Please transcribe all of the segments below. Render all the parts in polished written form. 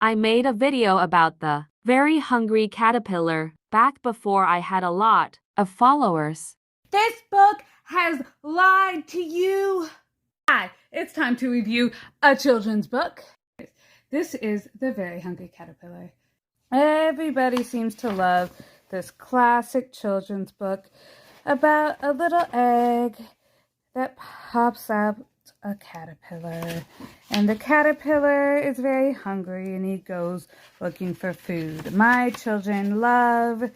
I made a video about the very hungry caterpillar back before I had a lot of followers. This book has lied to you. Hi, it's time to review a children's book. This is The Very Hungry Caterpillar. Everybody seems to love this classic children's book about a little egg that pops out a caterpillar. And the caterpillar is very hungry and he goes looking for food. My children love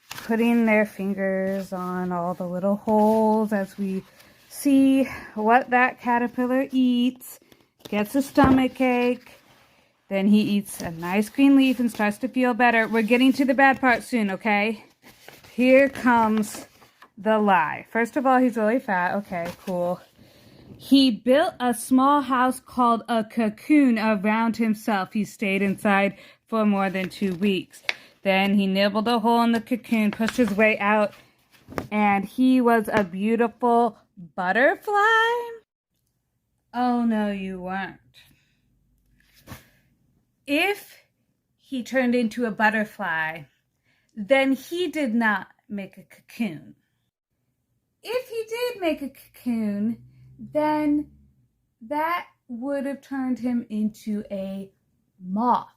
putting their fingers on all the little holes as we see what that caterpillar eats. Gets a stomach ache. Then he eats a nice green leaf and starts to feel better. We're getting to the bad part soon, okay? Here comes the lie. First of all, he's really fat. Okay, cool. He built a small house called a cocoon around himself. He stayed inside for more than 2 weeks. Then he nibbled a hole in the cocoon, pushed his way out, and he was a beautiful butterfly? Oh, no, you weren't. If he turned into a butterfly, then he did not make a cocoon. If he did make a cocoon, then that would have turned him into a moth.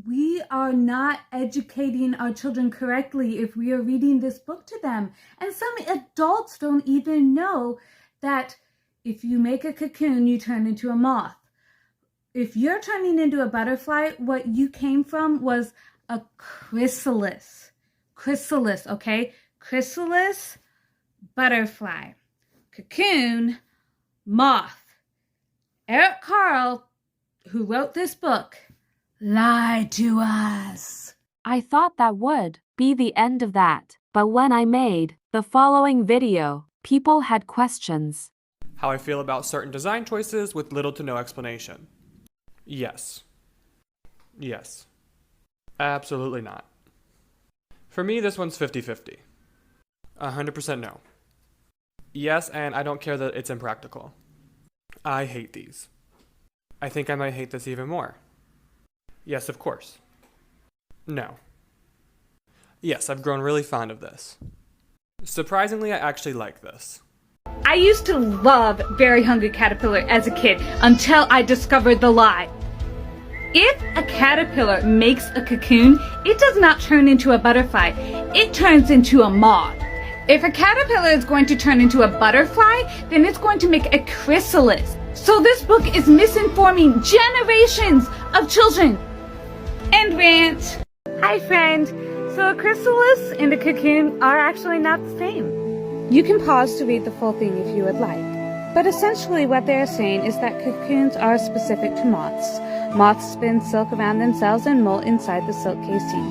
We are not educating our children correctly if we are reading this book to them. And some adults don't even know that if you make a cocoon, you turn into a moth. If you're turning into a butterfly, what you came from was a chrysalis. Chrysalis, okay? Chrysalis, butterfly. Cocoon, moth. Eric Carle, who wrote this book, lied to us. I thought that would be the end of that, but when I made the following video, people had questions. How I feel about certain design choices with little to no explanation. Yes. Yes. Absolutely not. For me, this one's 50-50. 100% no. Yes, and I don't care that it's impractical. I hate these. I think I might hate this even more. Yes, of course. No. Yes, I've grown really fond of this. Surprisingly, I actually like this. I used to love Very Hungry Caterpillar as a kid until I discovered the lie. If a caterpillar makes a cocoon, it does not turn into a butterfly. It turns into a moth. If a caterpillar is going to turn into a butterfly, then it's going to make a chrysalis. So this book is misinforming generations of children. End rant. Hi friend. So a chrysalis and a cocoon are actually not the same. You can pause to read the full thing if you would like. But essentially what they are saying is that cocoons are specific to moths. Moths spin silk around themselves and molt inside the silk casing.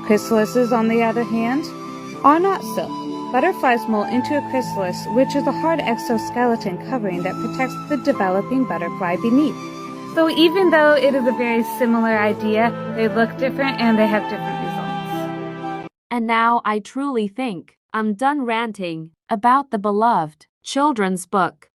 Chrysalises, on the other hand, are not silk. Butterflies molt into a chrysalis, which is a hard exoskeleton covering that protects the developing butterfly beneath. So even though it is a very similar idea, they look different and they have different results. And now I truly think I'm done ranting about the beloved children's book.